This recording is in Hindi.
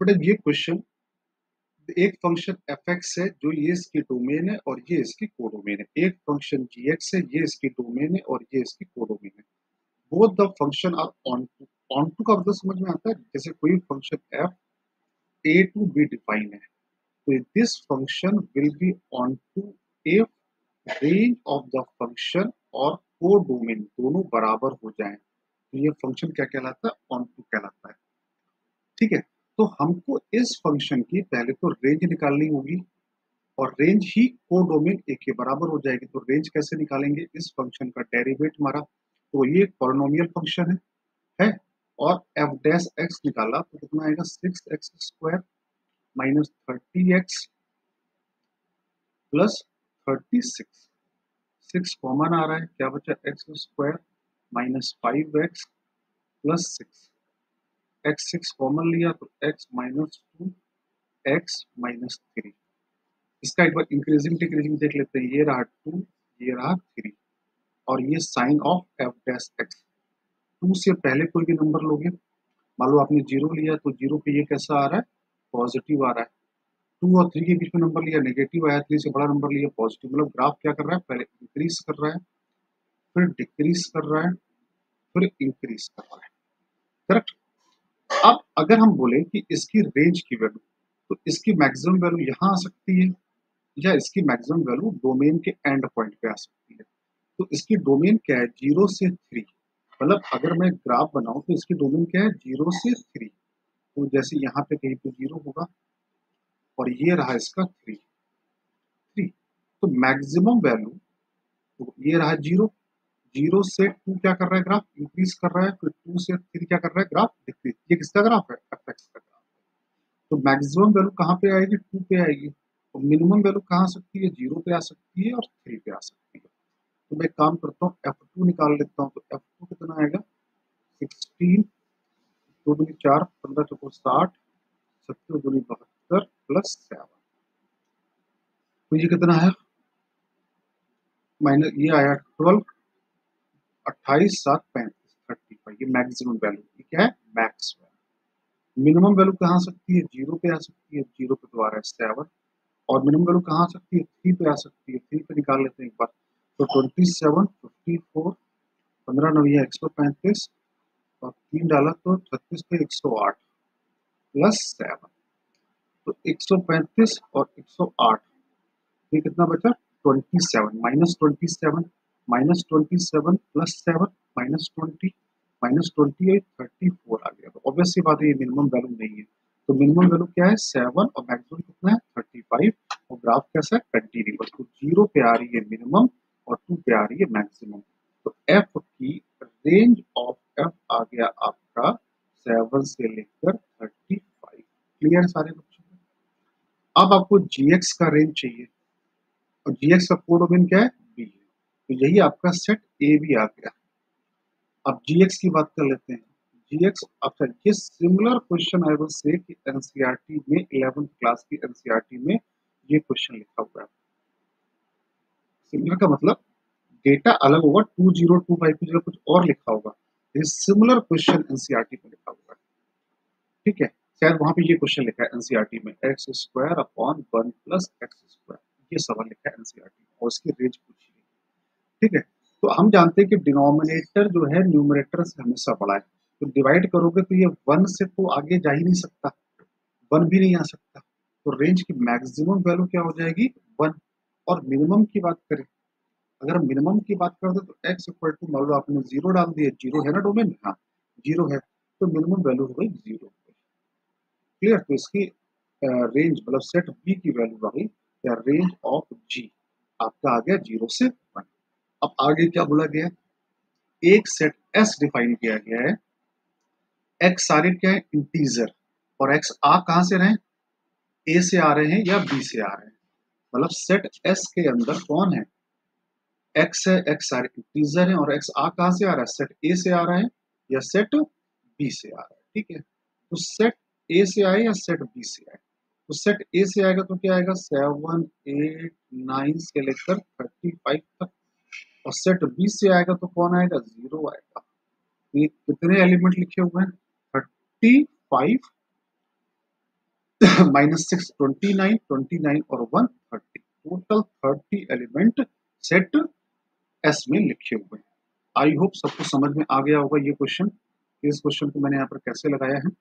बट ये क्वेश्चन, एक फंक्शन एफ एक्स है जो ये इसकी डोमेन है और ये इसकी कोडोमेन है, एक फंक्शन जी एक्स है ये इसकी डोमेन है और ये इसकी कोडोमेन है। Both the function are onto. Onto का मतलब समझ में आता है, जैसे कोई function F A to B define है, तो this function will be onto if range of the function और कोडोमेन दोनों बराबर हो जाएं, तो ये फंक्शन क्या कहलाता है? ऑन टू कहलाता है। ठीक है, तो हमको इस फंक्शन की पहले तो रेंज निकालनी होगी और रेंज ही कोडोमेन ए के बराबर हो जाएगी। तो रेंज कैसे निकालेंगे? इस फंक्शन का डेरिवेट मारा, तो ये पॉलिनोमियल फंक्शन है और एफ डैश एक्स निकाला तो कितना आएगा? 6x² minus 30x plus 36। 6 common आ रहा है, क्या बचा? x² minus 5x plus 6। x 6 common लिया तो x माइनस 2 x माइनस 3। इसका एक बार इंक्रीजिंग डिक्रीजिंग देख लेते हैं। ये रहा 2, ये रहा 3 और ये sine of F dash X. 2 से पहले कोई भी नंबर लोगे, मान लो आपने 0 लिया तो 0 पे ये कैसा आ रहा है? पॉजिटिव आ रहा है। 2 और 3 के बीच में नंबर लिया, नेगेटिव आया। 3 से बड़ा नंबर लिया, पॉजिटिव। मतलब ग्राफ क्या कर रहा है? पहले इंक्रीज कर रहा है, फिर डिक्रीज कर रहा है, फिर इंक्रीज कर रहा है। करेक्ट। अब अगर हम बोले कि इसकी रेंज की वैल्यू, तो इसकी मैक्सिमम वैल्यू यहाँ आ सकती है या इसकी मैक्सिमम वैल्यू डोमेन के एंड पॉइंट पे आ सकती है। तो इसकी डोमेन क्या है? 0 से 3। मतलब अगर मैं ग्राफ बनाऊं तो इसकी डोमेन क्या है? 0 से 3। तो जैसे यहाँ पे कहीं पे 0 होगा और ये रहा इसका 3। तो मैक्सिमम वैल्यू, तो ये रहा 0। 0 से 2 क्या कर रहा है? ग्राफ इंक्रीज कर रहा है। फिर 2 से 3 क्या कर रहा है? Graph decrease. ये किसका ग्राफ है? एफ का ग्राफ। तो मैक्सिमम वैल्यू कहाँ पे आएगी? 2 पे आएगी। तो मिनिमम वैल्यू कहाँ आ सकती है? 0 पे आ सकती है और 3 पे आ सकती है। तो मैं काम करता हूँ, F2 निकाल लेता हूँ। तो F2 कितना आएगा? 16, 2 दूनी 4, 15 चौको 60, 70 दूनी 72 प्लस 7। तो ये कितना है? माइनस ये आया 12, 28, 7, 35, 35। ये मैक्सिमम वैल्यू। ये क्या है? Max value. मिनिमम वैल्यू कहाँ आ सकती है? 0 पे आ सकती है। 0 पे तो आ रहा है 7। और मिनिमम वैल्यू कहाँ आ सकती है? 3 पे आ सकती है। 3 पे निकाल लेते हैं एक बार। तो 27, 54, 15 9 135 और 3 डाला तो 36 पे 108 प्लस 7। तो 135 और 108, ये कितना बचा? 27 minus 27 minus 27 plus 7 minus 20 minus 28 34 आ गया। तो ऑब्वियस सी बात है, ये मिनिमम वैल्यू नहीं है। तो मिनिमम वैल्यू क्या है? 7 और मैक्सिमम कितना है? 35। और ग्राफ कैसा है? कंटिन्यूअस। तो 0 पे आ रही है मिनिमम और 2 पे आ रही है मैक्सिमम। तो एफ की रेंज ऑफ एफ आ गया आपका 7 से लेकर 35। क्लियर सारे बच्चों को? अब आपको जीएक्स का रेंज चाहिए और जीएक्स का कोड डोमेन क्या है? बी है। तो यही आपका सेट ए बी आ गया। अब जीएक्स की बात कर लेते हैं। जीएक्स, अच्छा, ये similar question I will say कि एनसीईआरटी में 11th क्लास की एनसीईआरटी में ये क्वेश्चन लिखा हुआ है। सिमिलर का मतलब डेटा अलग होगा, 2025 की जगह कुछ और लिखा होगा। ये सिमिलर क्वेश्चन एनसीईआरटी में लिखा हुआ है। ठीक है, शायद वहां पे ये क्वेश्चन लिखा है एनसीईआरटी में, x² अपॉन 1 प्लस x²। ये सवाल लिखा है एनसीईआरटी में और उसकी रेंज पूछी है। ठीक है, तो हम जानते हैं कि डिनोमिनेटर जो है न्यूमरेटर से हमेशा बड़ा है। तो डिवाइड करोगे तो ये 1 से तो आगे जा ही नहीं सकता, 1 भी नहीं आ सकता। तो रेंज की मैक्सिमम वैल्यू क्या हो जाएगी? 1। और मिनिमम की बात करें, अगर हम मिनिमम की बात करते तो x इक्वल टू, मान लो आपने 0 डाल दिया। 0 है ना डोमेन? हाँ, 0 है। तो मिनिमम वैल्यू हो गई 0। क्लियर? तो इसकी रेंज मतलब सेट बी की वैल्यू आ गई, या रेंज ऑफ जी आपका आ गया 0 से 1। अब आगे क्या बोला गया? एक सेट एस डिफाइन किया गया है। एक्स सारे क्या है? इंटीजर। और एक्स आ कहां से रहे हैं? ए से आ रहे हैं या बी से आ रहे हैं। मतलब सेट एस के अंदर कौन है? एक्स है। एक्स सारे इंटीजर है और एक्स आ कहां से आ रहा है? सेट ए से आ रहा है या सेट बी से आ रहा है। ठीक है, तो सेट ए से आए या सेट बी से आए? तो सेट ए से आएगा तो क्या आएगा? 7 8 9 से लेकर 35 तक। और सेट बी से आएगा तो कौन आएगा? 0 आएगा। ये कितने एलिमेंट लिखे हुए हैं? 35 -6 29 29 और 1 30, टोटल 30 एलिमेंट सेट एस में लिखे हुए हैं। आई होप सबको समझ में आ गया होगा ये क्वेश्चन। इस क्वेश्चन को मैंने यहाँ पर कैसे लगाया है